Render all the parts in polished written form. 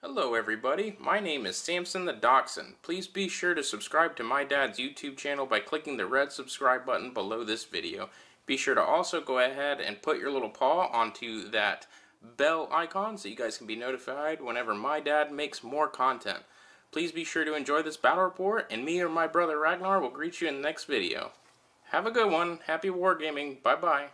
Hello everybody, my name is Samson the Dachshund. Please be sure to subscribe to my dad's YouTube channel by clicking the red subscribe button below this video. Be sure to also go ahead and put your little paw onto that bell icon so you guys can be notified whenever my dad makes more content. Please be sure to enjoy this battle report, and me or my brother Ragnar will greet you in the next video. Have a good one, happy wargaming, bye bye.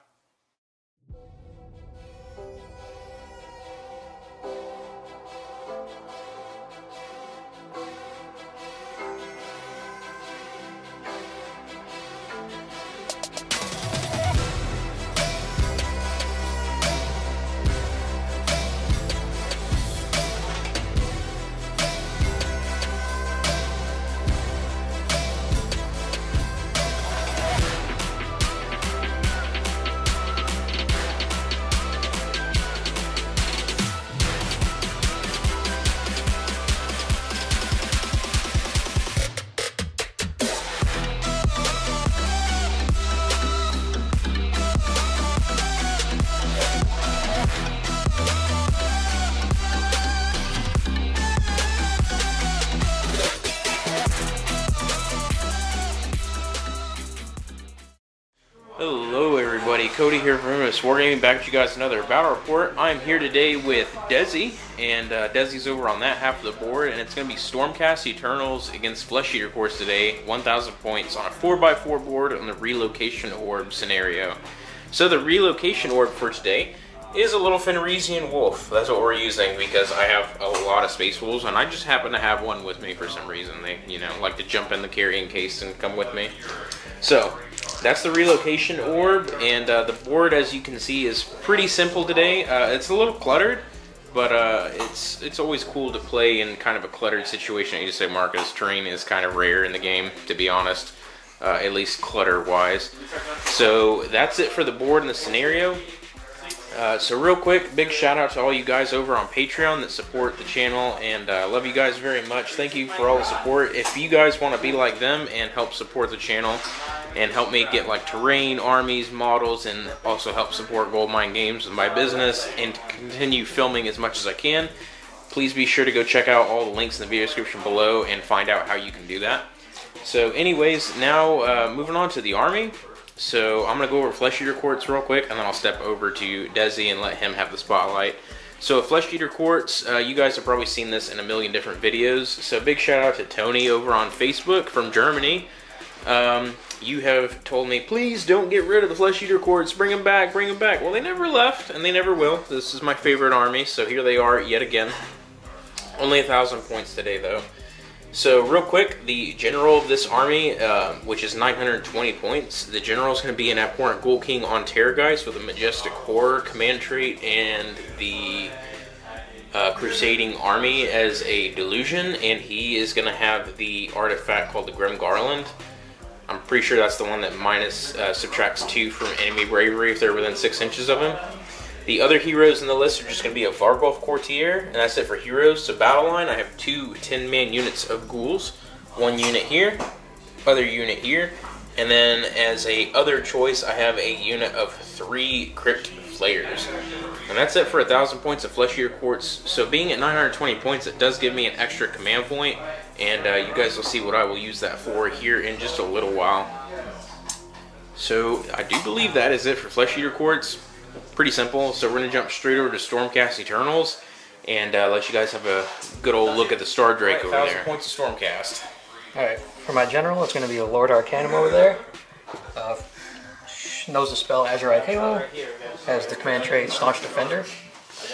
Hello everybody, Cody here from Venomous Wargaming, back with you guys another battle report. I'm here today with Desi, and Desi's over on that half of the board, and it's going to be Stormcast Eternals against Flesh Eater Courts today, 1,000 points on a 4x4 board on the Relocation Orb scenario. So the Relocation Orb for today is a little Fenrisian Wolf. That's what we're using because I have a lot of Space Wolves, and I just happen to have one with me for some reason. They, like to jump in the carrying case and come with me. So that's the Relocation Orb, and the board, as you can see, is pretty simple today. It's a little cluttered, but it's always cool to play in kind of a cluttered situation. You just say Marcus, terrain is kind of rare in the game, to be honest, at least clutter-wise. So that's it for the board and the scenario. So real quick, big shout out to all you guys over on Patreon that support the channel, and I love you guys very much. Thank you for all the support. If you guys want to be like them and help support the channel and help me get like terrain, armies, models, and also help support Goldmine Games with my business and continue filming as much as I can, please be sure to go check out all the links in the video description below and find out how you can do that. So anyways, now moving on to the army. So I'm going to go over Flesh Eater Courts real quick, and then I'll step over to Desi and let him have the spotlight. So Flesh Eater Courts, you guys have probably seen this in a million different videos. So big shout out to Tony over on Facebook from Germany. You have told me, please don't get rid of the Flesh Eater Courts, bring them back, bring them back. Well, they never left, and they never will. This is my favorite army, so here they are yet again. Only 1,000 points today, though. So real quick, the general of this army, which is 920 points, the general is going to be an Abhorrent Ghoul King on Terrorgeist with a Majestic Horror command trait, and the Crusading Army as a Delusion, and he is going to have the artifact called the Grim Garland. I'm pretty sure that's the one that subtracts 2 from enemy bravery if they're within 6 inches of him. The other heroes in the list are just going to be a Vargolf Courtier, and that's it for heroes. So battle line, I have 2 10-man units of ghouls. 1 unit here, other unit here, and then as a other choice, I have a unit of 3 Crypt Flayers. And that's it for 1,000 points of Flesh Eater Courts. So being at 920 points, it does give me an extra command point, and you guys will see what I will use that for here in just a little while. So I do believe that is it for Flesh Eater Courts. Pretty simple. So we're going to jump straight over to Stormcast Eternals and let you guys have a good old look at the Star Drake over there. 1,000 points of Stormcast. Alright, for my general, it's going to be a Lord Arcanum over there. Knows the spell Azurite Halo, has the command trait Staunch Defender,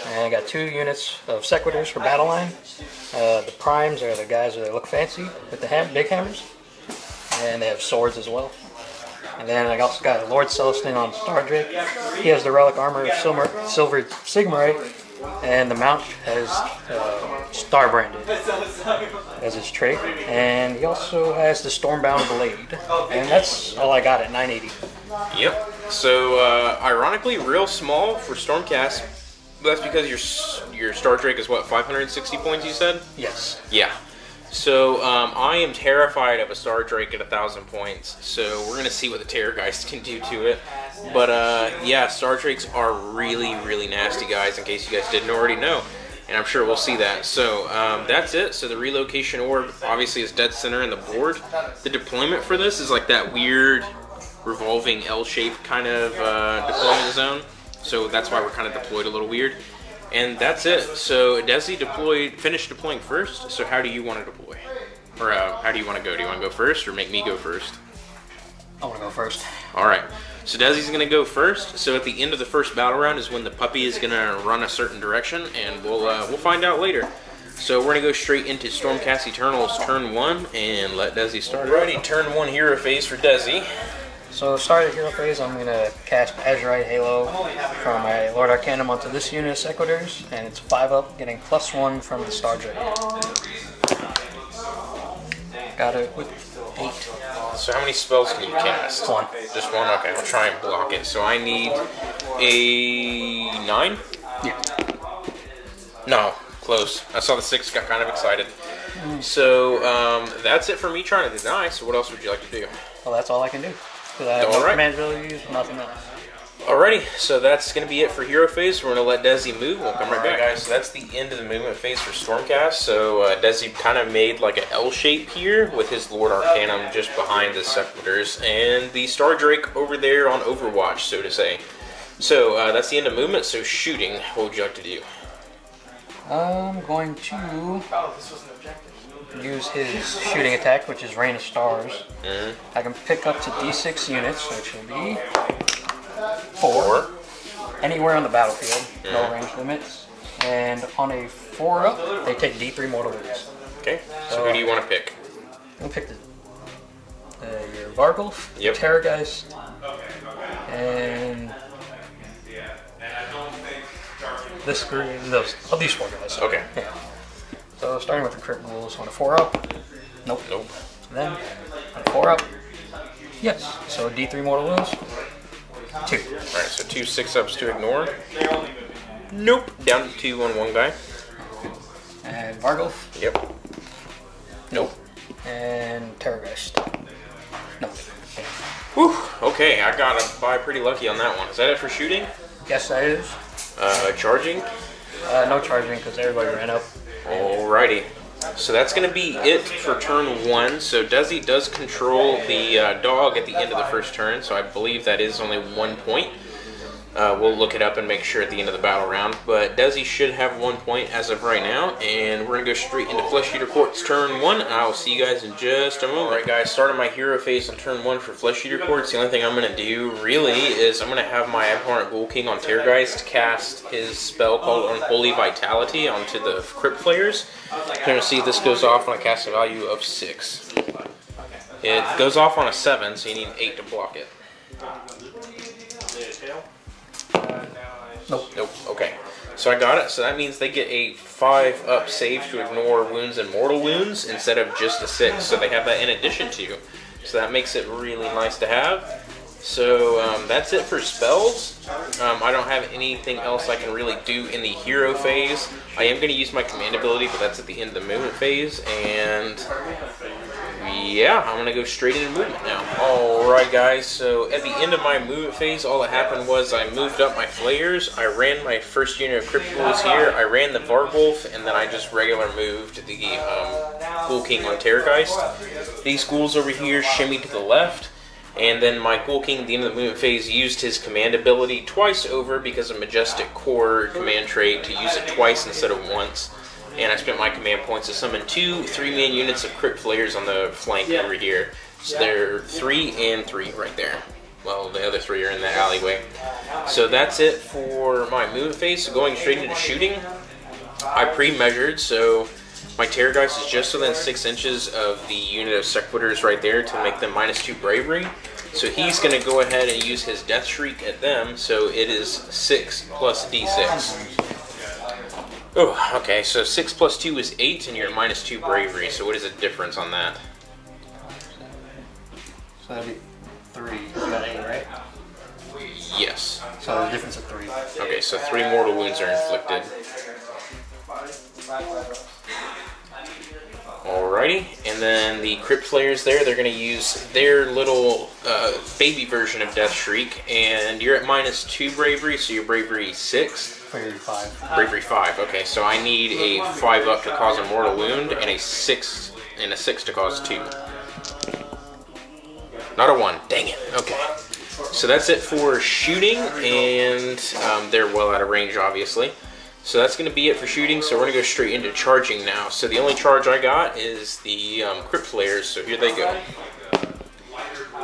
and I got 2 units of Sequitors for battle line. The Primes are the guys that look fancy with the big hammers, and they have swords as well. And then I also got Lord Celestine on Star Drake. He has the relic armor of Silver Sigmar, and the mount has Star Branded as his trait. And he also has the Stormbound Blade. And that's all I got at 980. Yep. So ironically, real small for Stormcast. That's because your Star Drake is what, 560 points? You said? Yes. Yeah. So, I am terrified of a Star Drake at 1,000 points, so we're going to see what the Terrorgeist can do to it. But, yeah, Star Drakes are really, really nasty, guys, in case you guys didn't already know. and I'm sure we'll see that. So that's it. So the relocation orb obviously is dead center in the board. The deployment for this is like that weird revolving L-shaped kind of deployment zone. So that's why we're kind of deployed a little weird. And that's it. So Desi finished deploying first. So how do you want to deploy? Or how do you want to go? Do you want to go first or make me go first? I want to go first. Alright. So Desi's going to go first. So at the end of the first battle round is when the puppy is going to run a certain direction. And we'll find out later. So we're going to go straight into Stormcast Eternals turn 1 and let Desi start. Alrighty, turn 1 hero phase for Desi. So start of hero phase, I'm going to cast Azurite Halo from my Lord Arcanum onto this unit of Sequitors, and it's 5-up, getting +1 from the Star Drake. Got it with 8. So how many spells can you cast? 1. Just 1? Okay, I'll try and block it. So I need a 9? Yeah. No, close. I saw the 6, got kind of excited. So that's it for me trying to deny, so what else would you like to do? Well, that's all I can do. Because I have no command abilities, nothing else. Alrighty, so that's going to be it for hero phase. We're going to let Desi move. We'll come right back, guys. So that's the end of the movement phase for Stormcast. So Desi kind of made like an L shape here with his Lord Arcanum just behind the Sequitors and the Star Drake over there on Overwatch, so to say. So that's the end of movement. So shooting, what would you like to do? I'm going to use his shooting attack, which is Rain of Stars. I can pick up to D6 units, which will be 4. Anywhere on the battlefield, no range limits. And on a 4-up, they take D3 mortal wounds. Okay, so who do you want to pick? I'll pick your Vargulf, yep. Terrorgeist, and this group, these 4 guys. Okay. Yeah. So starting with the crit ghouls on a 4-up. Nope. Nope. Then on a 4-up. Yes. So D3 mortal wounds. 2. Alright, so 2 6-ups to ignore. Nope. Down to 2 on one guy. And Vargulf. Yep. Nope. And Terrorgeist. Nope. Whew. Okay, I got by pretty lucky on that one. Is that it for shooting? Yes, that is. Charging? No charging because everybody ran up. Alrighty. So that's going to be it for turn 1. So Desi does control the dog at the end of the first turn, so I believe that is only 1 point. We'll look it up and make sure at the end of the battle round. But Desi should have 1 point as of right now, and we're going to go straight into Flesh Eater Courts turn 1, and I will see you guys in just a moment. Alright guys, starting my hero phase on turn 1 for Flesh Eater Courts. The only thing I'm going to do, really, is I'm going to have my Abhorrent Ghoul King on Terrorgeist cast his spell called Unholy Vitality onto the Crypt Flayers. You're going to see this goes off when I cast a value of 6. It goes off on a 7, so you need an 8 to block it. Nope. Nope. Okay. So I got it. So that means they get a 5-up save to ignore wounds and mortal wounds instead of just a 6. So they have that in addition to. So that makes it really nice to have. So that's it for spells. I don't have anything else I can really do in the hero phase. I am going to use my command ability, but that's at the end of the movement phase. And yeah, I'm going to go straight into movement now. Alright guys, so at the end of my movement phase, all that happened was I moved up my flayers, I ran my first unit of Crypt Ghouls here, I ran the Vargulf, and then I just regular moved the Ghoul King on Terrorgeist. These ghouls over here shimmied to the left. And then my Ghoul King at the end of the movement phase used his command ability twice over because of Majestic Core command trait to use it twice instead of once. And I spent my command points to summon 2 3-man units of Crypt Flayers on the flank over here. So they're 3 and 3 right there. Well, the other 3 are in the alleyway. So that's it for my movement phase. So going straight into shooting, I pre-measured, so my Terrorgeist is just within 6 inches of the unit of Sequitors right there to make them -2 bravery. So he's going to go ahead and use his Death Shriek at them, so it is 6 plus D6. Oh, okay, so 6 plus 2 is 8, and you're at -2 bravery, so what is the difference on that? So that'd be 3. You got 8, right? Yes. So the difference of 3. Okay, so 3 mortal wounds are inflicted. Alrighty, and then the Crypt Flayers there, they're going to use their little baby version of Death Shriek, and you're at -2 bravery, so your bravery is 6. Bravery 5. Bravery 5. Okay, so I need a 5 up to cause a mortal wound and a 6 to cause 2. Not a 1. Dang it. Okay. So that's it for shooting, and they're well out of range, obviously. So that's going to be it for shooting, so we're going to go straight into charging now. So the only charge I got is the Crypt Flayers, so here they go.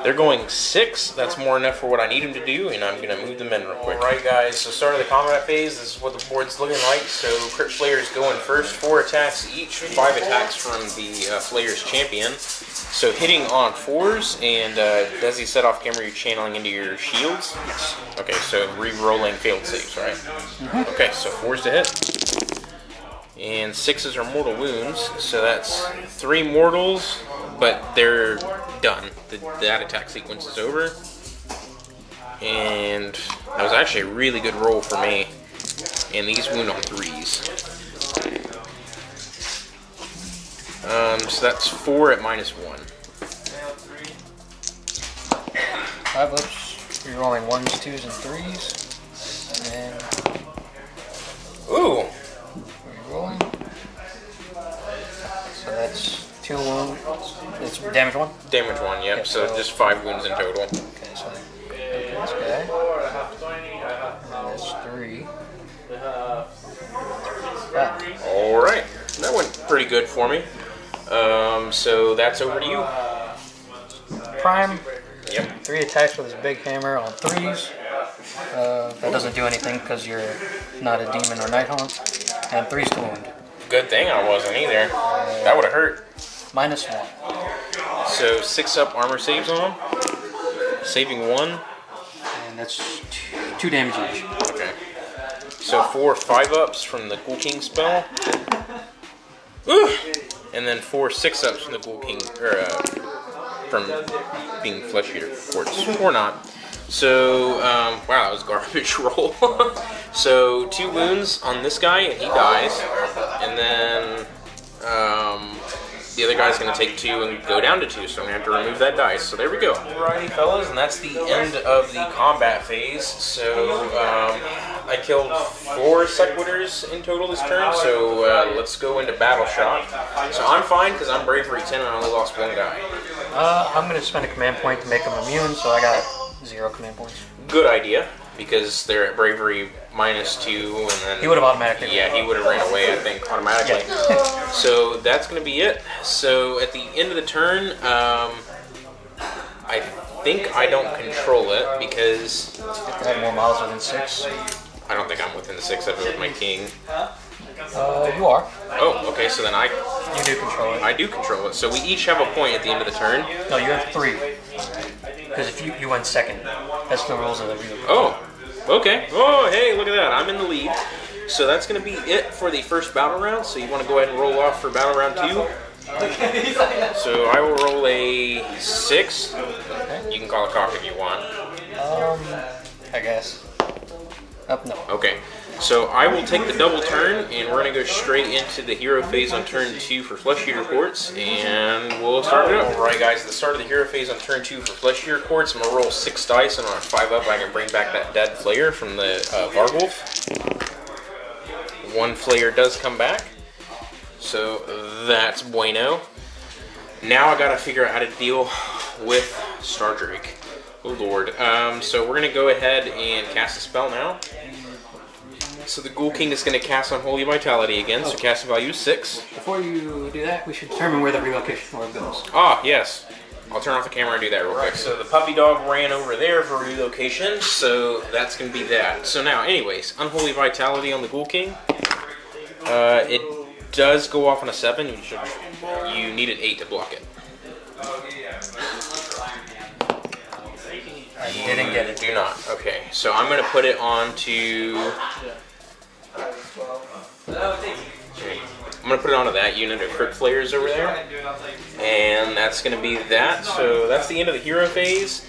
They're going 6. That's more than enough for what I need them to do, and I'm going to move them in real quick. Alright guys, so start of the combat phase, this is what the board's looking like. So Crypt Flayers going first, 4 attacks each, 5 attacks from the Flayers champion. So hitting on 4s, and Desi said off camera you're channeling into your shields? Yes. Okay, so re-rolling failed saves, right? Mm-hmm. Okay, so 4s to hit. And 6s are mortal wounds, so that's 3 mortals, but they're done. That attack sequence is over. And that was actually a really good roll for me. And these wound on 3s. So that's 4 at -1. 5 ups. You're rolling 1s, 2s, and 3s. And Ooh! rolling. So that's 2 wounds. It's damage 1? Damage 1, yep. Yeah, so just 5 wounds in total. Okay, so this guy. And that's 3. Alright. That went pretty good for me. So that's over to you. Prime. Yep. 3 attacks with his big hammer on 3s. That doesn't do anything because you're not a demon or nighthaunt. And 3s to wound. Good thing I wasn't either. That would have hurt. -1. So 6 up armor saves on him. Saving 1. And that's 2 damage each. Okay. So 4 5 ups from the Ghoul King spell. Ooh! And then 4 6 ups from the Ghoul King, from being Flesh Eater Quartz. Or not. So, wow, that was a garbage roll. So 2 wounds on this guy, and he dies. And then the other guy's going to take 2 and go down to 2, so I'm going to have to remove that dice. So there we go. Alrighty, fellas, and that's the end of the combat phase. So I killed 4 Sequitors in total this turn, so let's go into Battle Shock. So I'm fine, because I'm Bravery 10 and I only lost 1 guy. I'm going to spend a command point to make him immune, so I got 0 command points. Good idea, because they're at Bravery -2, and then... He would have automatically... Yeah, he would have ran away, I think, automatically. Yeah. So that's going to be it. So at the end of the turn, I think I don't control it, because... I have more models within 6. I don't think I'm within 6 of it with my king. You are. Oh, okay, so then You do control it. I do control it. So we each have a point at the end of the turn. No, you have 3. Because if you went second, that's the rules of the real. Oh, okay. Oh, hey, look at that. I'm in the lead. So that's going to be it for the first battle round. So you want to go ahead and roll off for battle round 2. So I will roll a 6. Okay. You can call it cock if you want. I guess. No. Okay. So I will take the double turn, and we're going to go straight into the hero phase on turn 2 for Flesh Eater Quartz, and we'll start it up. Alright guys, at the start of the hero phase on turn 2 for Flesh Eater Quartz, I'm going to roll 6 dice, and on a 5 up I can bring back that dead Flayer from the Vargwolf. 1 Flayer does come back, so that's bueno. Now I got to figure out how to deal with Star Drake. Oh lord. So we're going to go ahead and cast a spell now. So the Ghoul King is going to cast Unholy Vitality again, so cast value is 6. Before you do that, we should determine where the relocation orb goes. Ah, yes. I'll turn off the camera and do that real quick. So the puppy dog ran over there for relocation, so that's going to be that. So now, anyways, Unholy Vitality on the Ghoul King. It does go off on a 7. You need an 8 to block it. I didn't get it. Do not. Okay, so I'm going to put it on to... I'm going to put it onto that unit of Crypt Flayers over there. And that's going to be that. So that's the end of the hero phase.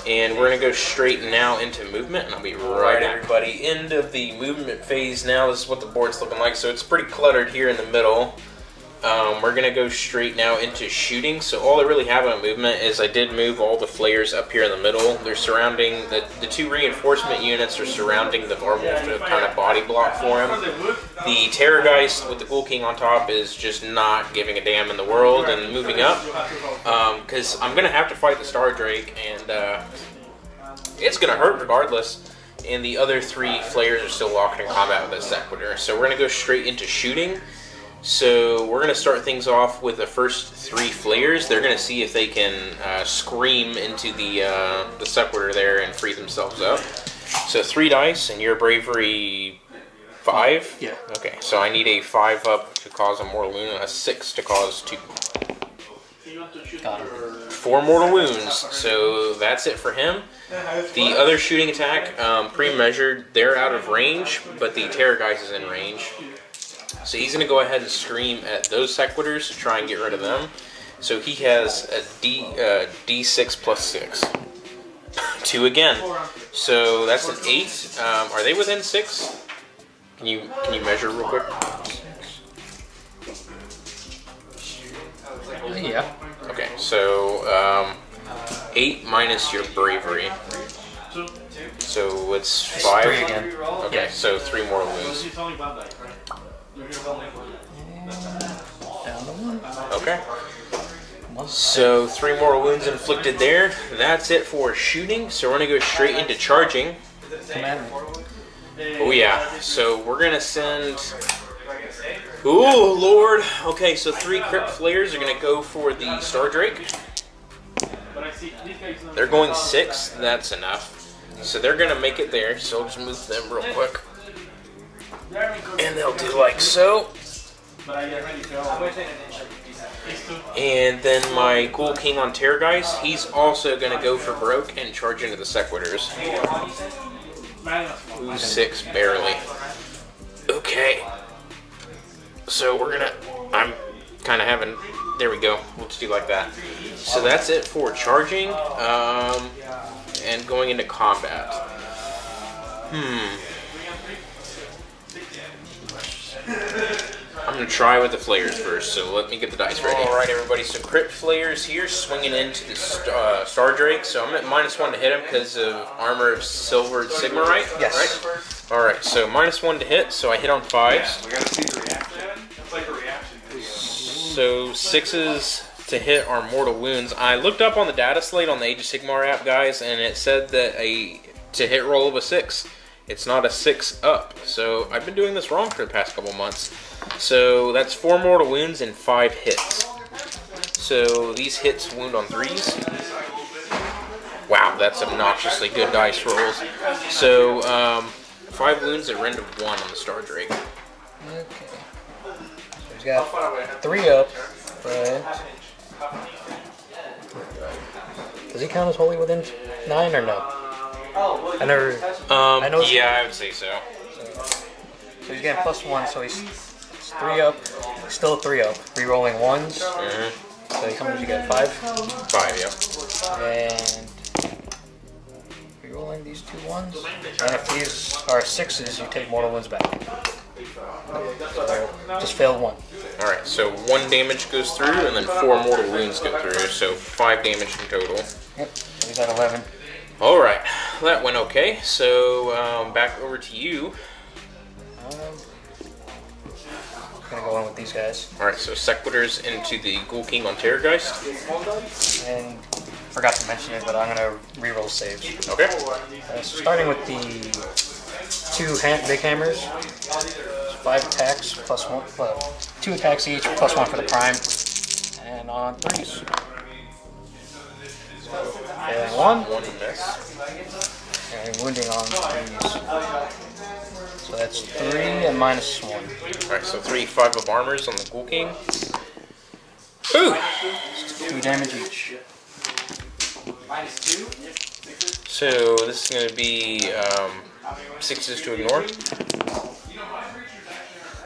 And we're going to go straight now into movement. And I'll be right back. Everybody, end of the movement phase now. This is what the board's looking like. So it's pretty cluttered here in the middle. we're going to go straight now into shooting. So all I really have on movement is I did move all the flayers up here in the middle. They're surrounding, the two reinforcement units are surrounding the Varwolf to kind of body block for him. The Terrorgeist with the Ghoul King on top is just not giving a damn in the world and moving up. Because I'm going to have to fight the Star Drake, and it's going to hurt regardless. And the other three flayers are still locked in combat with the Sequitur. So we're going to go straight into shooting. So we're going to start things off with the first three flayers. They're going to see if they can scream into the Sequitur there and free themselves up. So 3 dice, and your bravery 5? Yeah. Okay, so I need a 5 up to cause a mortal wound, and a 6 to cause 2. Got him. 4 mortal wounds, so that's it for him. The other shooting attack, pre-measured, they're out of range, but the Terrorgeist is in range. So he's going to go ahead and scream at those Sequiturs to try and get rid of them. So he has a D6 plus 6. 2 again. So that's an 8. Are they within 6? Can you measure real quick? Yeah. Okay, so 8 minus your bravery. So it's 5. 3 again. Okay, Yeah. so 3 more wounds. Down to 1. Okay. So 3 more wounds inflicted there. That's it for shooting. So we're gonna go straight into charging. Command. Oh yeah. So we're gonna send. Ooh, Lord. Okay, so 3 Crypt Flayers are gonna go for the Star Drake. They're going 6. That's enough. So they're gonna make it there. So I'll just move them real quick. And they'll do like so. And then my Ghoul King on Terrorgeist, he's also going to go for broke and charge into the Sequiturs. Ooh, 6, barely. Okay. So we're going to... I'm kind of having... There we go. Let's do like that. So that's it for charging and going into combat. I'm going to try with the Flayers first, so let me get the dice ready. Alright everybody, so Crypt Flayers here, swinging into the Star Drake. So I'm at -1 to hit him because of Armor of Silver Sigmar, right? Yes. Right? Alright, so -1 to hit, so I hit on 5s. We gotta see the reaction. It's like a reaction. So 6s to hit are mortal wounds. I looked up on the data slate on the Age of Sigmar app, guys, and it said that a to hit roll of a 6. It's not a 6 up. So I've been doing this wrong for the past couple months. So that's 4 mortal wounds and 5 hits. So these hits wound on 3s. Wow, that's obnoxiously good dice rolls. So 5 wounds at rend of 1 on the Star Drake. Okay. So he's got 3 up, but does he count as wholly within 9 or no? I never. I know. Yeah, I would say so. So he's getting +1, so he's 3 up. Still 3 up. Rerolling 1s. Mm-hmm. So how many did you get? 5? 5, yep. And rerolling these 2 1s. And if these are 6s, you take mortal wounds back. So just failed 1. Alright, so 1 damage goes through, and then 4 mortal wounds go through, so 5 damage in total. Yep, so he's at 11. Alright, that went okay, so back over to you. I'm gonna go in with these guys. Alright, so Sequiturs into the Ghoul King on Terrorgeist. And forgot to mention it, but I'm gonna reroll saves. Okay. So starting with the 2 big hammers. 5 attacks +1, 2 attacks each, +1 for the prime, and on 3s. So, failing 1, 1 miss. and wounding on 3s. So that's 3 and -1. Alright, so 3 5 of armors on the Ghoul King. Ooh! 2 damage each. So this is going to be 6s to ignore.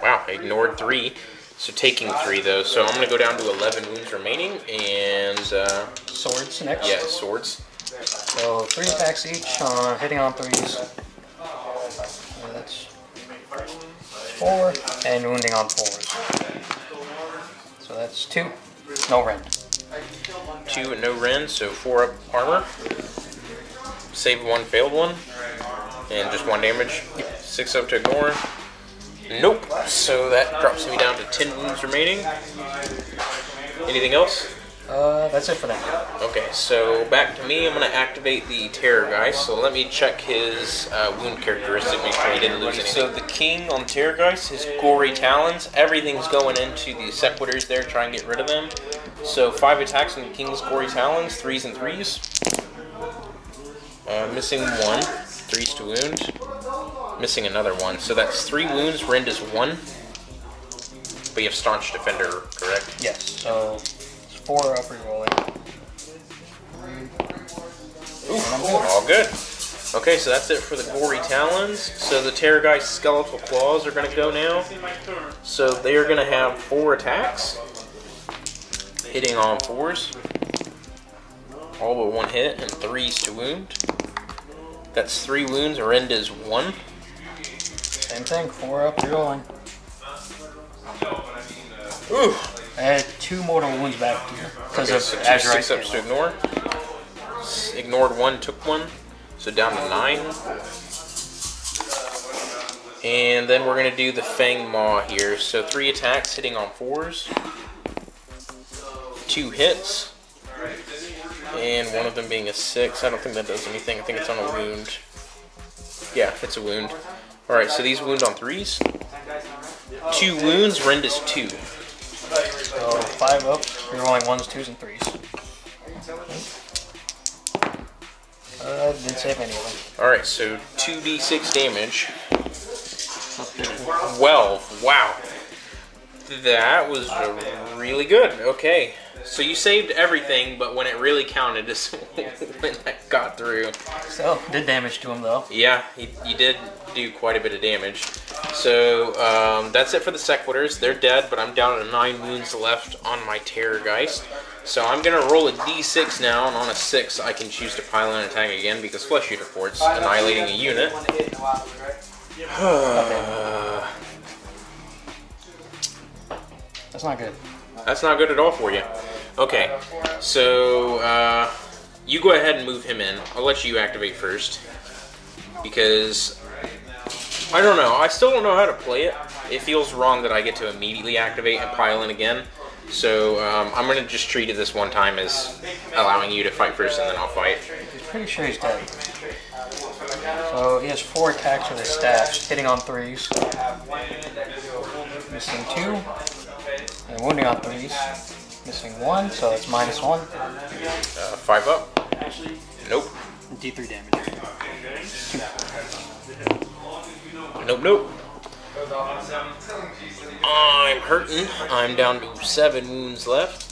Wow, I ignored 3. So taking 3 though. So I'm going to go down to 11 wounds remaining and... Swords next. Yeah, swords. So 3 attacks each, hitting on 3s. So that's 4, and wounding on 4s. So that's 2. No rend. 2 and no rend, so 4 up armor. Save 1, failed 1. And just 1 damage. 6 up to ignore. Nope. So that drops me down to 10 wounds remaining. Anything else? That's it for now. Okay, so back to me. I'm going to activate the Terrorgeist. So let me check his wound characteristic, make sure he didn't lose anything. So the king on Terrorgeist, his gory talons, everything's going into the sequitors there, try and get rid of them. So 5 attacks on the king's gory talons, 3s and 3s. Missing 1, 3s to wound. Missing another 1, so that's 3 wounds, rend is 1. But you have Staunch Defender, correct? Yes, so 4 up rerolling. Ooh, all good. Okay, so that's it for the gory talons. So the Terrorgeist skeletal claws are going to go now. So they are going to have 4 attacks, hitting on 4s. All but 1 hit, and 3s to wound. That's 3 wounds, rend is 1. Same thing, 4 up rerolling. Ooh. I had 2 mortal wounds back here because Okay, of so 2 Azurite 6 ups to ignore. Ignored 1, took 1. So down to 9. And then we're going to do the Fang Maw here. So 3 attacks hitting on 4s. 2 hits. And one of them being a 6. I don't think that does anything. I think it's on a wound. Yeah, it's a wound. Alright, so these wound on 3s. 2 wounds, rend is 2. So 5 up, rerolling 1s, 2s, and 3s. Didn't save any of them. Alright, so 2d6 damage. 12. Wow. That was really good. Okay. So you saved everything, but when it really counted is when that got through. So, did damage to him though. Yeah, you did do quite a bit of damage. So, that's it for the Sequitors. They're dead, but I'm down to 9 wounds left on my Terrorgeist. So I'm going to roll a d6 now, and on a 6 I can choose to pile in an attack again, because Flesh Eater Fort's annihilating a unit. That's not good. That's not good at all for you. Okay, so you go ahead and move him in. I'll let you activate first, because I don't know. I still don't know how to play it. It feels wrong that I get to immediately activate and pile in again. So I'm going to just treat it this one time as allowing you to fight first, and then I'll fight. He's pretty sure he's dead. So he has 4 attacks with his staffs, hitting on 3s, missing 2, and wounding on 3s, missing 1, so it's -1. 5 up. Nope. D3 damage. 2. Nope, nope. I'm hurting. I'm down to 7 wounds left.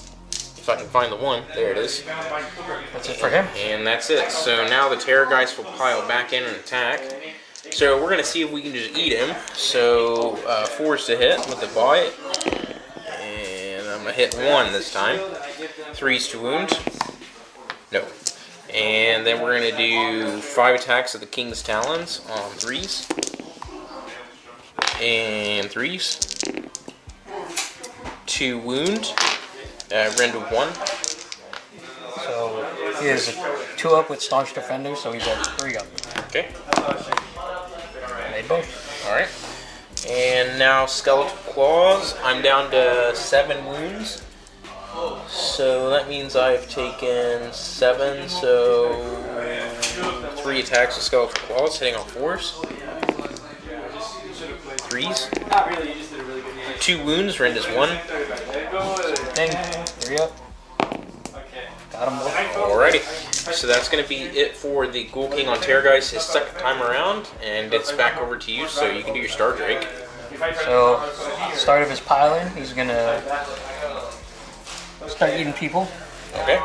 If I can find the 1. There it is. That's it for him. And that's it. So now the Terrorgeist will pile back in and attack. So we're going to see if we can just eat him. So 4's to hit with the bite. And I'm going to hit 1 this time. 3's to wound. No. And then we're going to do 5 attacks of the King's Talons on 3s. And 3s. 2 wound. Rend of 1. So he is 2 up with Staunch Defender, so he's at 3 up. Okay. Made both. Alright. And now Skeletal Claws. I'm down to 7 wounds. So that means I've taken 7, so 3 attacks of Skeletal Claws, hitting on 4s. 3s. 2 wounds, rend is 1. Thing, 3 up. Got him both. Alrighty. So that's going to be it for the Ghoul King on Terrorgeist his second time around, and it's back over to you, so you can do your Star Drake. So, start of his piling, he's gonna start eating people. Okay.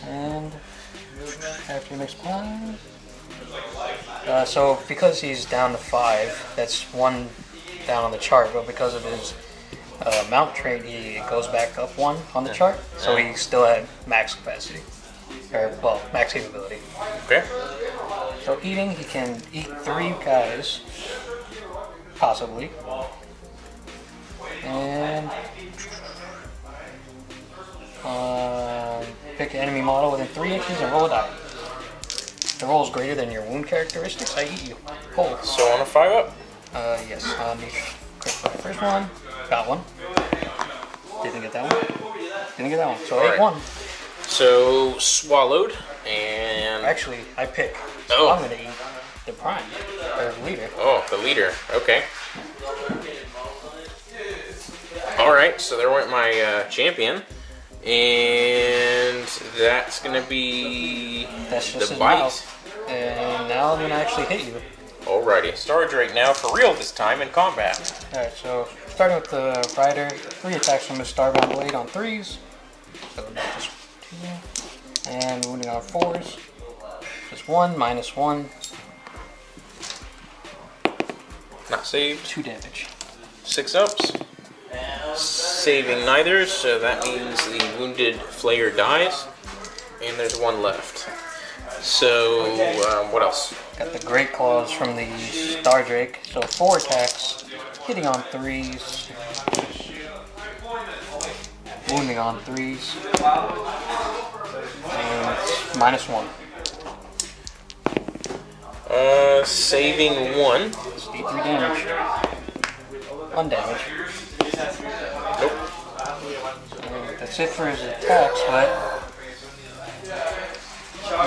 And after he makes piles. So, because he's down to 5, that's 1 down on the chart, but because of his mount trait, he goes back up 1 on the chart, so he still had max capacity. Or, well, max capability. Okay. So eating, he can eat 3 guys, possibly. And Pick an enemy model within 3 inches and roll a die. If the roll is greater than your wound characteristics, I eat you. Hold. So on a 5-up? Yes. Quick for the first one. Got one. Didn't get that one. Didn't get that one. So I ate one. So swallowed and... Actually, I pick. So I'm going to eat the prime. Or the leader. Oh, the leader. Okay. Alright, so there went my champion. And that's going to be the bite. Mouth. And now I'm going to actually hit you. Alrighty. Star Drake now for real this time in combat. Alright, so starting with the rider, 3 attacks from his Spellbound blade on 3s. So just 2. And wounding on 4s. Just 1, -1. Not saved. 2 damage. 6 ups. Saving neither, so that means the wounded Flayer dies. And there's 1 left. So, what else? Got the Great Claws from the Star Drake. So 4 attacks, hitting on 3s. Wounding on 3s. And -1. Saving 1. Just eat 3 damage. 1 damage. Nope. And that's it for his attacks, but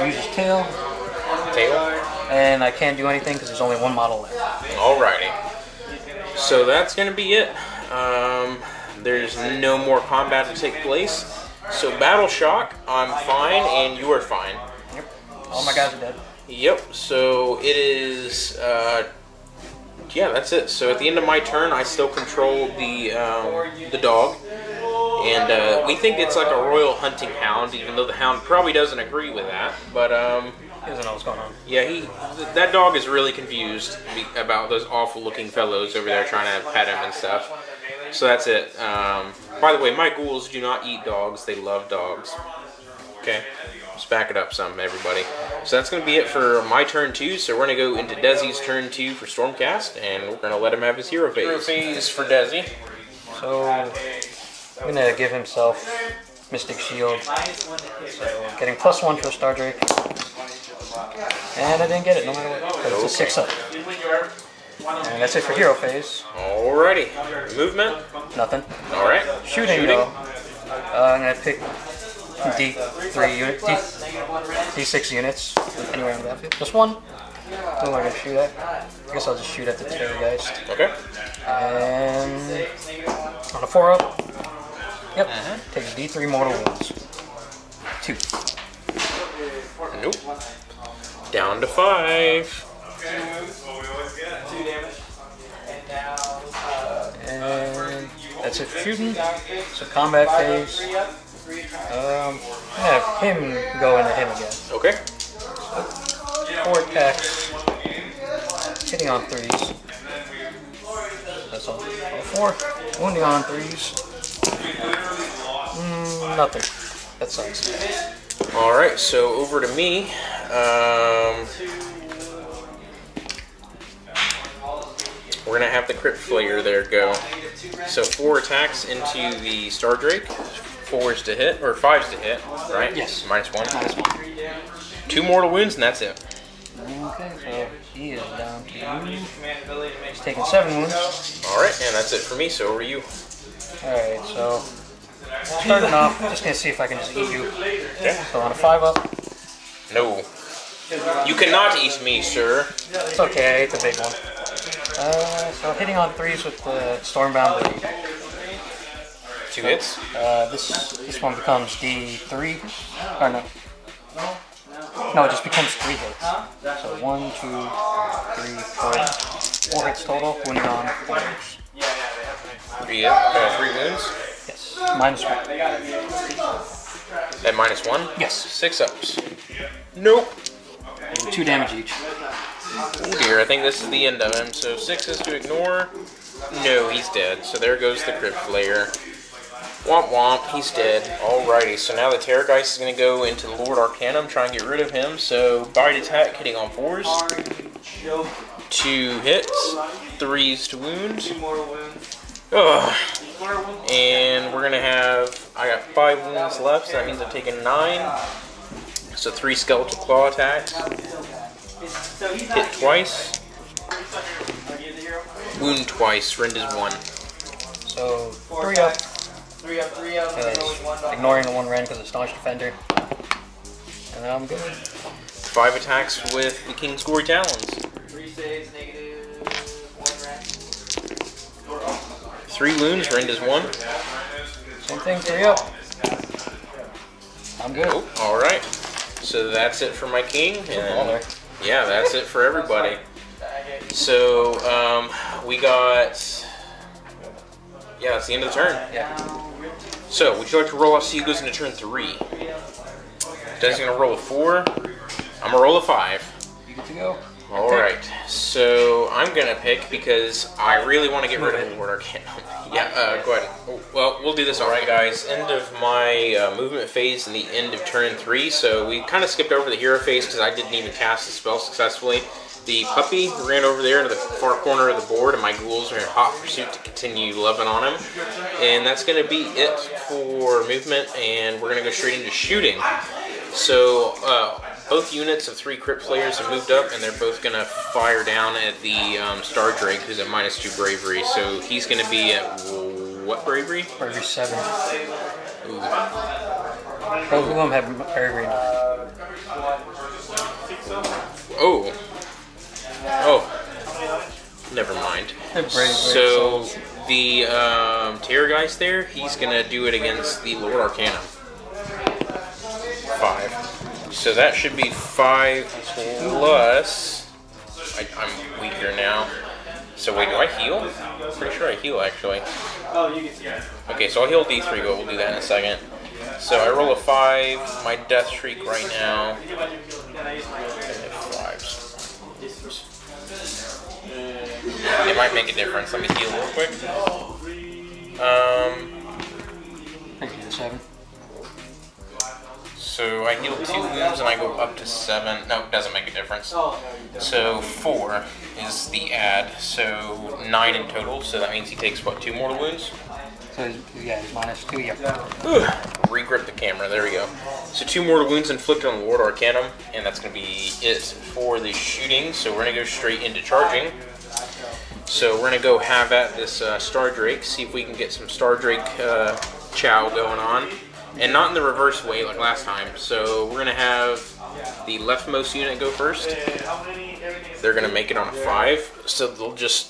he uses tail. Tail. And I can't do anything because there's only 1 model left. Alrighty. So that's going to be it. There's no more combat to take place. So Battle Shock, I'm fine and you are fine. Yep. All my guys are dead. Yep, so it is, yeah, that's it. So at the end of my turn, I still control the dog. And we think it's like a royal hunting hound, even though the hound probably doesn't agree with that. But, he doesn't know what's going on. yeah, that dog is really confused about those awful looking fellows over there trying to pet him and stuff. So that's it. By the way, my ghouls do not eat dogs, they love dogs. Okay? Just back it up some, everybody. So that's going to be it for my turn 2. So we're going to go into Desi's turn 2 for Stormcast, and we're going to let him have his hero phase. Hero phase for Desi. So I'm going to give himself Mystic Shield. So getting +1 for Star Drake. And I didn't get it no matter what, because it's a 6-up. And that's it for hero phase. Alrighty. Movement? Nothing. Alright. Shooting though. I'm going to pick D3 units, D6 units, anywhere on the battlefield. Just 1. Who am I going to shoot at? I guess I'll just shoot at the Terrorgeist. Okay. And on a 4-up, yep, takes D3 mortal wounds. 2. Nope. Down to 5. And that's it for shooting. So combat phase. Have him go into him again. Okay. 4 attacks, hitting on 3s. That's all 4. Wounding on 3s. Nothing. That sucks. Alright, so over to me. We're going to have the Crypt Flayer there go. So 4 attacks into the Star Drake. 4s to hit, or 5s to hit, right? Yes. -1. -1. 2 mortal wounds, and that's it. Okay, so he is down to... He's taking 7 wounds. Alright, and that's it for me, so over to you. Alright, so... Starting off, just going to see if I can just eat you. Okay. So on a 5-up. No. You cannot eat me, sir. It's okay, I ate the big one. So hitting on 3s with the Stormbound blade. 2 hits. This one becomes D3. Or no. No, it just becomes 3 hits. So 1, 2, 3, 4. 4 hits total, wounding on 4s. 3 wounds. Yes. -1. At -1? Yes. 6 ups. Nope. 2 damage each. Oh dear, I think this is the end of him. So 6 is to ignore. No, he's dead. So there goes the Crypt Flayer. Womp womp, he's dead. Alrighty, so now the Terrorgeist is going to go into the Lord Arcanum, try and get rid of him. So bite attack, hitting on 4s. 2 hits, 3s to wound. Ugh. And we're gonna have, I got 5 wounds left, so that means I've taken 9. So 3 skeletal claw attacks. Hit twice. Wound twice, rend is 1. So 3 up. Ignoring the 1 rend because it's staunch defender. And I'm good. 5 attacks with the King's Gory Talons. 3 wounds, rend is 1. Same thing, 3 up. I'm good. Oh, alright. So that's it for my king. And yeah, that's it for everybody. So, we got... Yeah, that's the end of the turn. Yeah. So, would you like to roll off? See who goes into turn 3. Desi's gonna roll a 4. I'm gonna roll a 5. You get to go. Alright, so I'm gonna pick because I really want to get rid of Lord Arcanum. Yeah, go ahead. Well, we'll do this. Alright, guys, end of my movement phase and the end of turn 3. So we kind of skipped over the hero phase because I didn't even cast the spell successfully. The puppy ran over there to the far corner of the board, and my ghouls are in hot pursuit to continue loving on him. And that's going to be it for movement, and we're going to go straight into shooting. So, both units of 3 crypt players have moved up, and they're both going to fire down at the Star Drake, who's at -2 bravery. So he's going to be at what bravery? Bravery 7. Ooh. Both of them have bravery 9. Oh. Oh. Never mind. So the Terrorgeist there, he's going to do it against the Lord Arcanum. 5. So that should be 5 plus... I'm weaker now. So wait, do I heal? Pretty sure I heal, actually. Okay, so I'll heal D3, but we'll do that in a second. So I roll a 5, my Death Shriek right now. It might make a difference. Let me heal real quick. I can do the 7. So I heal 2 wounds and I go up to 7. No, it doesn't make a difference. So 4 is the add. So 9 in total. So that means he takes, what, 2 mortal wounds? So yeah, he's -2, yep. Regrip the camera, there we go. So 2 mortal wounds inflicted on the Lord Arcanum, and that's going to be it for the shooting. So we're going to go straight into charging. So we're going to go have at this Star Drake, see if we can get some Star Drake chow going on. And not in the reverse way like last time. So we're going to have the leftmost unit go first. They're going to make it on a 5. So they'll just,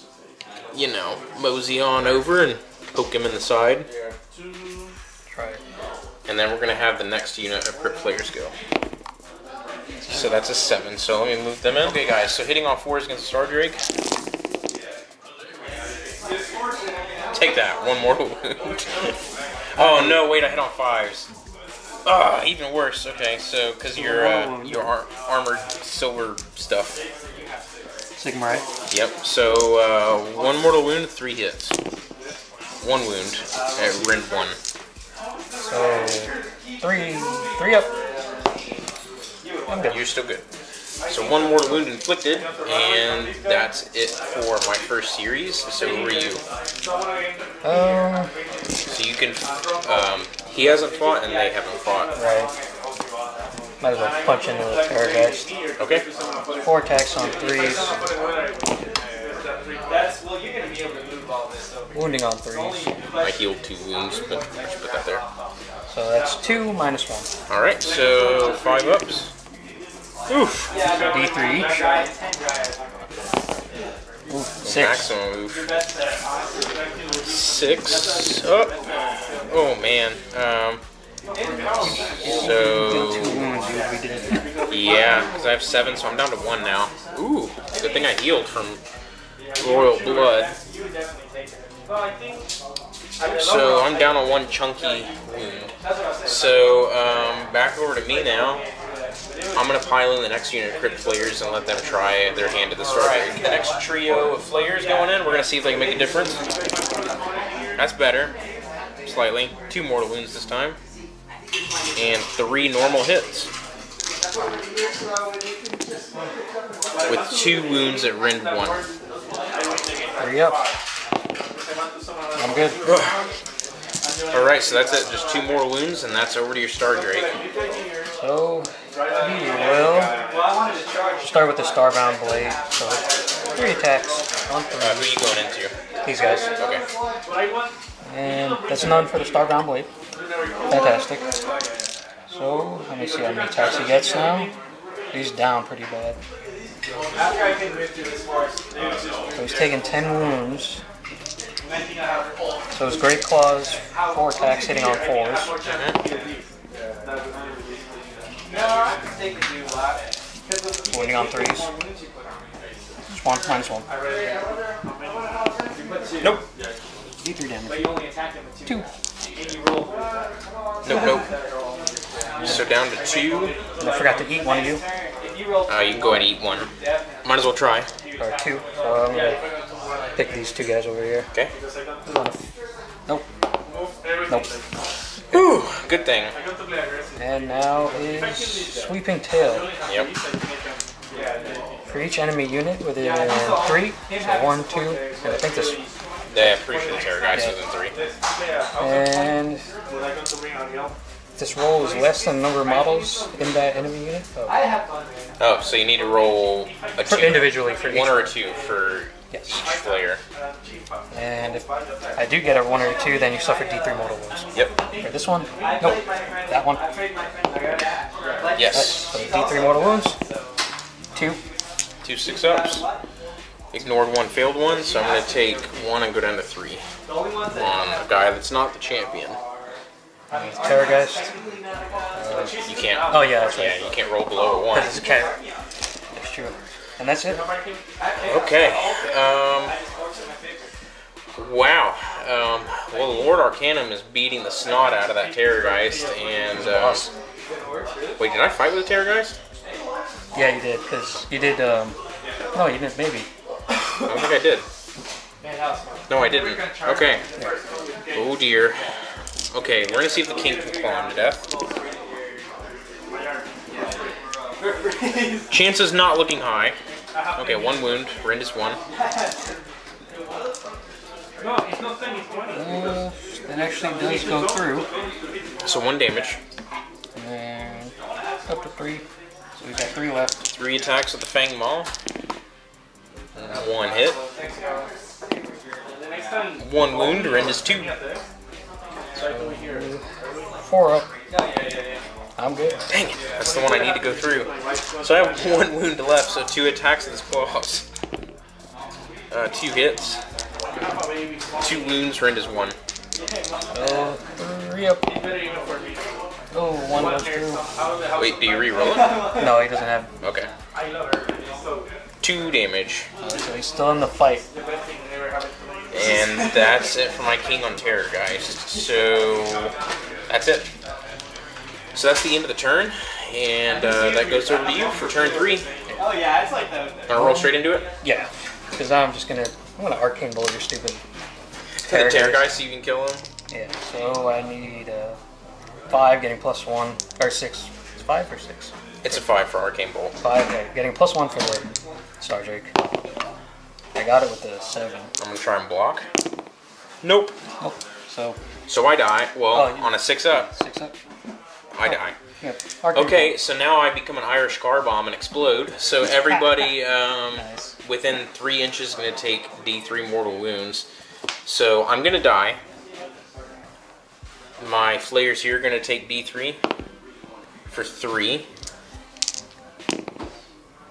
you know, mosey on over and poke him in the side. Try it. And then we're going to have the next unit of crypt players go. So that's a 7. So let me move them in. Okay, guys. So hitting on 4s against Star Drake. Take that. 1 mortal wound. Oh no! Wait, I hit on 5s. Ah, even worse. Okay, so because your armored silver stuff. Sigmar, right? Yep. So 1 mortal wound, 3 hits. 1 wound at rend 1. So 3 up. I'm good. You're still good. So 1 mortal wound inflicted, and that's it for my first series. So who are you? So you can. He hasn't fought, and they haven't fought. Right. Might as well punch into the Terrorgeist. Okay. 4 attacks on 3s. Wounding on 3s. I healed 2 wounds, but I should put that there. So that's 2 minus 1. Alright, so 5 ups. Oof. D3 each. Oof, 6. Maximum oof. 6 up. Oh man. So yeah, because I have 7, so I'm down to 1 now. Ooh, good thing I healed from royal blood. So I'm down on 1 chunky wound. So back over to me now. I'm going to pile in the next unit of crypt flayers and let them try their hand at the Star Drake. The next trio of flayers going in, we're going to see if they can make a difference. That's better. Slightly. 2 mortal wounds this time. And 3 normal hits. With 2 wounds at rend 1. 3 up. I'm I'm good. Alright, so that's it. Just 2 more wounds, and that's over to your Star Drake. So, we will start with the Starbound Blade. So, 3 attacks on 3. Who are you going into? These guys. Okay. And that's none for the Starbound Blade. Fantastic. So, let me see how many attacks he gets now. He's down pretty bad. So he's taking 10 wounds. So his Great Claws, 4 attacks hitting on 4s. Wounding on 3s. Just 1 minus 1. Nope. D3 damage. 2. Nope. So down to 2. And I forgot to eat one of you. You can go ahead and eat 1. Might as well try. Or 2. So I'm going to pick these 2 guys over here. Okay. Nope. Nope. Whew, good thing. And now is Sweeping Tail. Yep. For each enemy unit within 3, so 1, 2, and I think this. Yeah, pretty sure the Terrorgeist is within 3. And this roll is less than the number of models in that enemy unit. Oh, so you need to roll a 2. Individually for each. 1 or a 2 for each player. And if I do get a 1 or a 2, then you suffer D3 mortal wounds. Yep. For this one? Nope. That one? Yes. So D3 mortal wounds. 2. 2 6-ups. Ignored 1 failed 1, so I'm going to take 1 and go down to 3 on a guy that's not the champion. Terrorgeist. You can't. Oh yeah, that's right. Yeah, you can't roll below a 1. Because it's a cat. That's true. And that's it. Okay. Wow. Well, Lord Arcanum is beating the snot out of that Terrorgeist, and wait, did I fight with a Terrorgeist? Yeah, you did. Because you did. No, you didn't. Maybe. I don't think I did. No, I didn't. Okay. Oh dear. Okay, we're gonna see if the king can claw him to death. Chances not looking high. Okay, 1 wound. Rend is 1. That actually does go through. So 1 damage. And up to 3. So we've got 3 left. 3 attacks with the Fang Maw. 1 hit. 1 wound. Rend is 2. 4 up. I'm good. Dang it, that's the one I need to go through. So I have 1 wound left, so 2 attacks with his claws. 2 hits. 2 wounds, Rend is 1. 3 up. Oh, 1 goes through. Wait, do you re-roll it? No, he doesn't have. Okay. 2 damage. So he's still in the fight. And that's it for my king on Terrorgeist. So that's it. So that's the end of the turn, and that goes over to you for turn 3. Oh yeah, it's like that. Wanna roll straight into it? Yeah. Because I'm gonna arcane bolt your stupid The Terrorgeist, so you can kill him. Yeah. So I need 5, getting +1 or 6. It's 5 or 6. It's a 5 for Arcane Bolt. 5, yeah, getting +1 for the Star Drake. I got it with the 7. I'm gonna try and block. Nope. Oh, So I die. Well, Oh, on a 6-up, 6 up. I die. Yeah. Arcane Okay, so now I become an Irish car bomb and explode. So everybody Nice. within 3 inches is going to take D3 mortal wounds. So I'm going to die. My flayers here are going to take D3 for 3.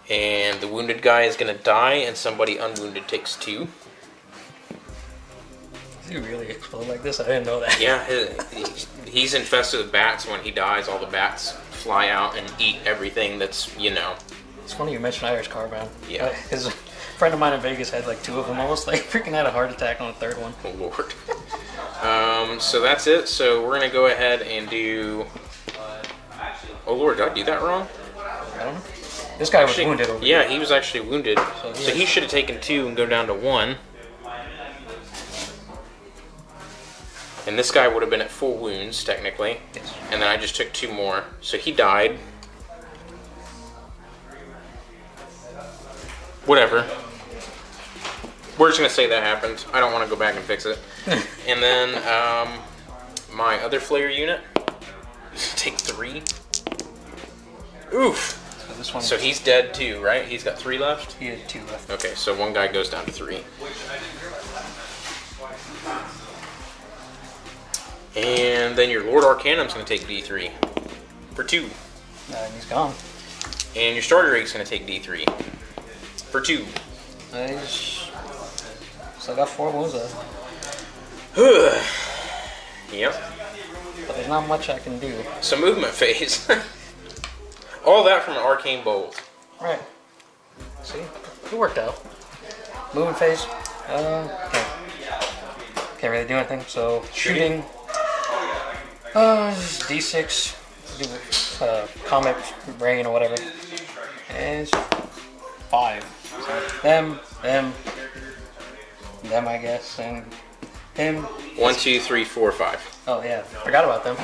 And the wounded guy is going to die, and somebody unwounded takes 2. Does he really explode like this? I didn't know that. Yeah, he's infested with bats. When he dies, all the bats fly out and eat everything that's, you know. It's funny you mentioned Irish Carbine. Yeah. His friend of mine in Vegas had like 2 of them, almost like freaking had a heart attack on the 3rd one. Oh Lord. So that's it. So we're gonna go ahead and do. Oh Lord, did I do that wrong? I don't know. This guy was wounded over Yeah, he was actually wounded. So So he should have taken 2 and go down to 1. And this guy would have been at full wounds, technically. Yes. And then I just took 2 more. So he died. Whatever. We're just gonna say that happened. I don't want to go back and fix it. And then my other Flayer unit, take 3. Oof. So this one. So he's dead too, right? He's got 3 left. He had 2 left. Okay, so one guy goes down to 3. And then your Lord Arcanum's gonna take D3 for 2. And he's gone. And your Starter Rake's gonna take D3 for 2. Nice. Still got 4 wounds though. Yep. But there's not much I can do. So movement phase. All that from an Arcane Bolt. Right. See? It worked out. Moving phase. Can't really do anything. So shooting. D6. Do comet rain or whatever. And it's 5. So them, I guess, and him. 1, 2, 3, 4, 5. Oh yeah, forgot about them.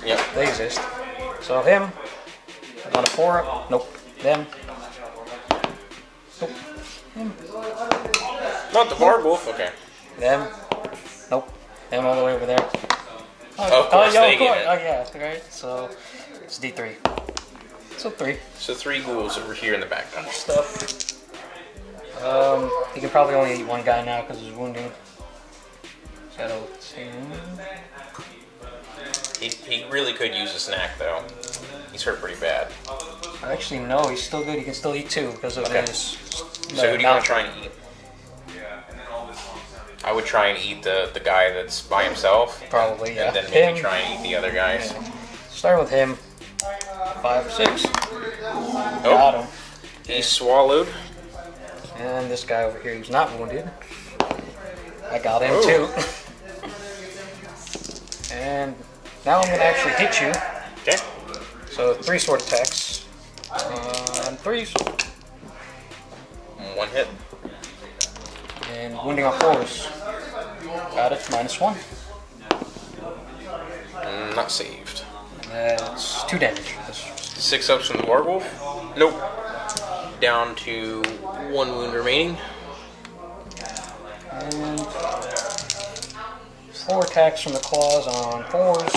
Yep. They exist. So him. On a 4. Nope. Them. Nope. Him. Not the Vargwolf. Okay. Them. Nope. Them all the way over there. Of course, yeah, they of course. get it. Oh yeah, right. So it's D3. So 3 So 3 ghouls over here in the background. stuff. He can probably only eat 1 guy now because he's wounding. So He really could use a snack though. He's hurt pretty bad. actually no, he's still good. He can still eat 2 because of his. So who do you want to try and eat? I would try and eat the guy that's by himself. Probably, yeah. And then maybe Him. try and eat the other guys. Yeah. Start with him. 5 or 6. Oh, Got him. he's swallowed. And this guy over here, he's not wounded. I got him Oh. too. And now I'm gonna actually hit you. Okay. So 3 sword attacks. 3s. 1 hit. And wounding on 4s. Got it, -1. Not saved. That's 2 damage. 6 ups from the Vargwolf. Nope. Down to 1 wound remaining. And 4 attacks from the claws on 4s.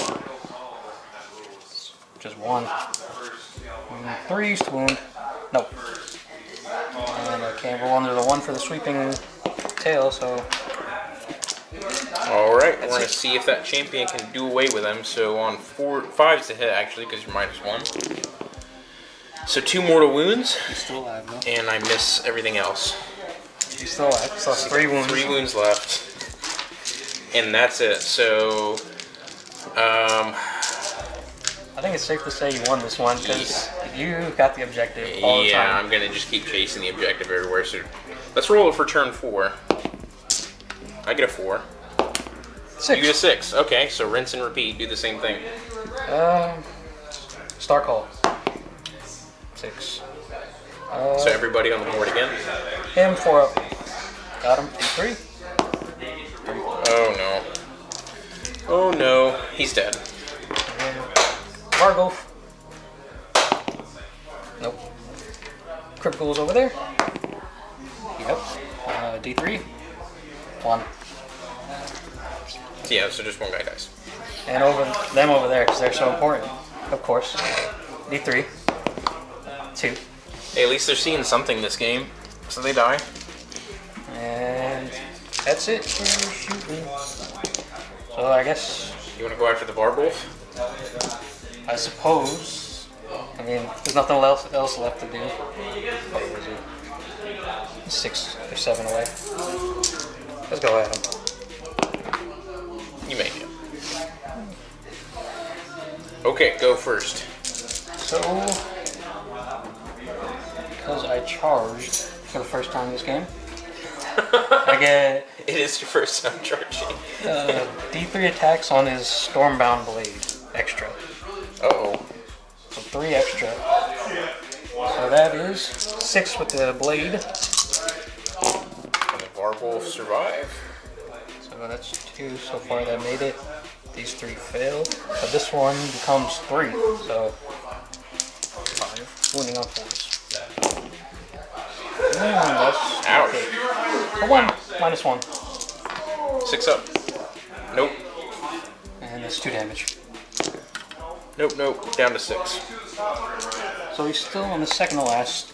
Just 1. 3s to wound. Nope. And I can't roll under the 1 for the sweeping tail, so. Alright, we're going to see if that champion can do away with him. So on 5's to hit actually, because you're -1. So 2 mortal wounds. He's still alive though. And I miss everything else. He's still alive. So 3 wounds. 3 wounds left. And that's it. So, I think it's safe to say you won this one because you got the objective all the yeah, time. I'm going to just keep chasing the objective everywhere. So let's roll it for turn 4. I get a 4. 6. You get a 6. Okay, so rinse and repeat. Do the same thing. Star Call. 6. So everybody on the board again. Him 4 up. Got him. 3. Oh no. Oh no. He's dead. Vargolf. Nope. Crypt Ghoul's over there. Yep. D3. 1. Yeah, so just 1 guy dies. And over them over there because they're so important. Of course. D3. 2. Hey, at least they're seeing something this game. So they die. And that's it for shooting. So I guess, You want to go after the Vargwolf? I suppose. I mean, there's nothing else left to do. What was it? 6 or 7 away. Let's go at him. You make it. Okay, go first. So, because I charged for the first time this game, I get It is your first time charging. D3 attacks on his Stormbound blade, extra. Uh-oh. So 3 extra. So that is 6 with the blade. Can the Vargwolf survive? So that's 2 so far that made it. These 3 failed. But this one becomes 3. So 5. Wounding on 4s. That's Ouch. okay. A 1. -1. 6 up. Nope. And that's 2 damage. Nope, nope. Down to 6. So he's still on the second to last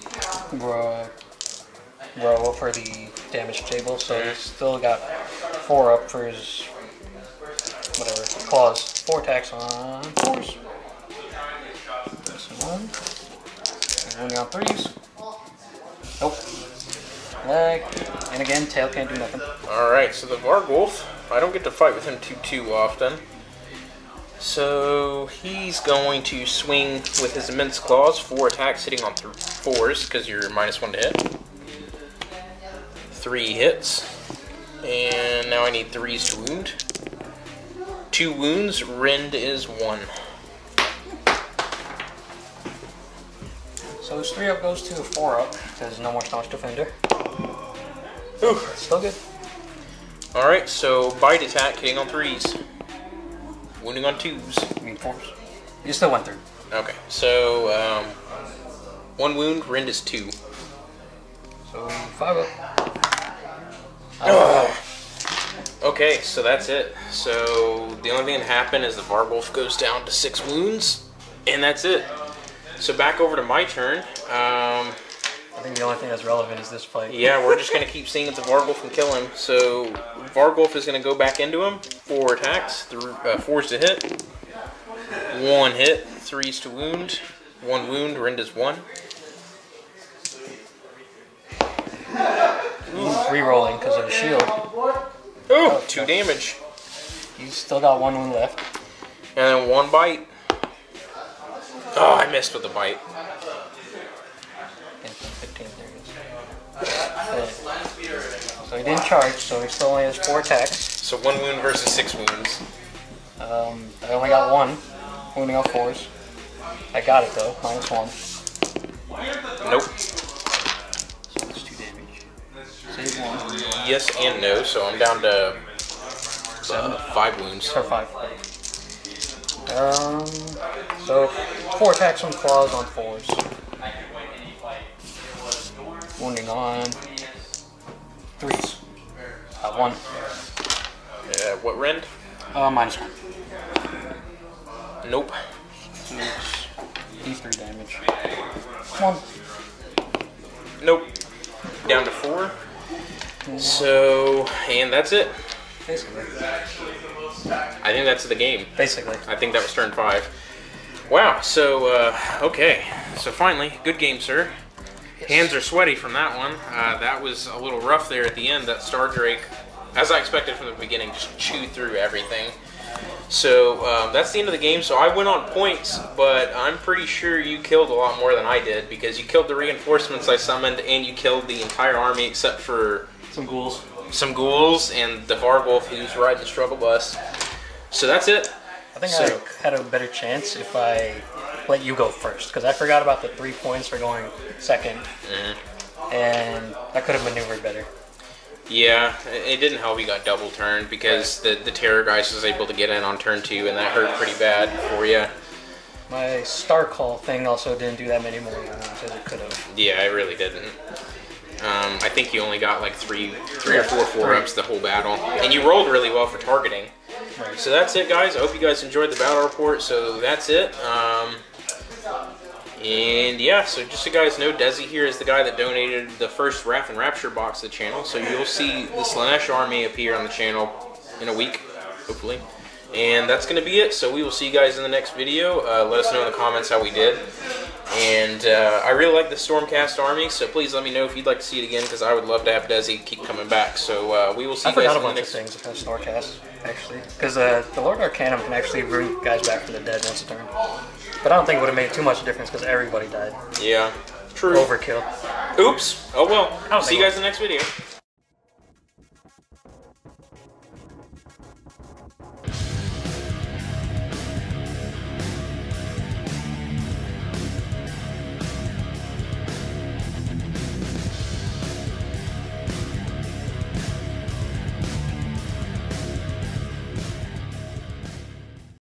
row for the damage table, so he's still got 4 up for his whatever claws. 4 attacks on 4s. This one. And 1 on 3s. Nope. Leg. And again, tail can't do nothing. Alright, so the Vargwolf, I don't get to fight with him too often. So he's going to swing with his immense claws, 4 attacks hitting on 4s because you're -1 to hit. 3 hits, and now I need 3s to wound. 2 wounds, rend is 1. So his 3 up goes to a 4 up because no more staunch defender. Ooh. Still good. Alright, so bite attack hitting on 3s. Wounding on 2s. I mean 4s. You still went through. Okay, so 1 wound, rend is 2. So 5 up. Okay, so that's it. So the only thing that happened is the Vargwolf goes down to 6 wounds, and that's it. So back over to my turn. I think the only thing that's relevant is this fight. Yeah, we're just going to keep seeing if the Vargwolf can kill him. So Vargwolf is going to go back into him. 4 attacks, 4s to hit. 1 hit, 3s to wound. 1 wound, rend is 1. He's re-rolling because of the shield. Oh, 2 damage. He's still got 1 wound left. And then 1 bite. Oh, I missed with the bite. 15, there it is. So he didn't charge, so he still only has 4 attacks. So 1 wound versus 6 wounds. I only got 1, wounding on 4s. I got it though, -1. Nope. So it's 2 damage. Save 1. Yes and no, so I'm down to 5 wounds. Or 5. So 4 attacks on claws on 4s. Wounding on 3s. 1. What rend? -1. Nope. D3 damage. 1. Nope. Down to 4. So, and that's it. Basically. I think that's the game. Basically. I think that was turn 5. Wow, so, okay. So finally, good game, sir. Yes. Hands are sweaty from that one. That was a little rough there at the end. That Star Drake, as I expected from the beginning, just chewed through everything. So that's the end of the game. So I went on points, but I'm pretty sure you killed a lot more than I did because you killed the reinforcements I summoned and you killed the entire army except for Some ghouls. Some ghouls and the Vargwolf who's riding the struggle bus. So that's it. I think I had a better chance if I let you go first because I forgot about the 3 points for going second, and I could have maneuvered better. Yeah, it didn't help you got double turned because the terror guys was able to get in on turn 2 and that hurt pretty bad for you. My star call thing also didn't do that many more wounds as it could have. Yeah, it really didn't. I think you only got like three or four 4-ups the whole battle. And you rolled really well for targeting. Right. So that's it, guys. I hope you guys enjoyed the battle report. So that's it. And yeah, so just so you guys know, Desi here is the guy that donated the first Wrath and Rapture box to the channel. So you'll see the Slanesh army appear on the channel in a week, hopefully. And that's going to be it. So we will see you guys in the next video. Let us know in the comments how we did. And I really like the Stormcast army, so please let me know if you'd like to see it again, because I would love to have Desi keep coming back. So we will see you guys in the next... I forgot a bunch of things about Stormcast, actually. Because the Lord Arcanum can actually bring guys back from the dead once a turn. But I don't think it would have made too much difference, because everybody died. Yeah, true. Overkill. Oops. Oh well. See you guys in the next video.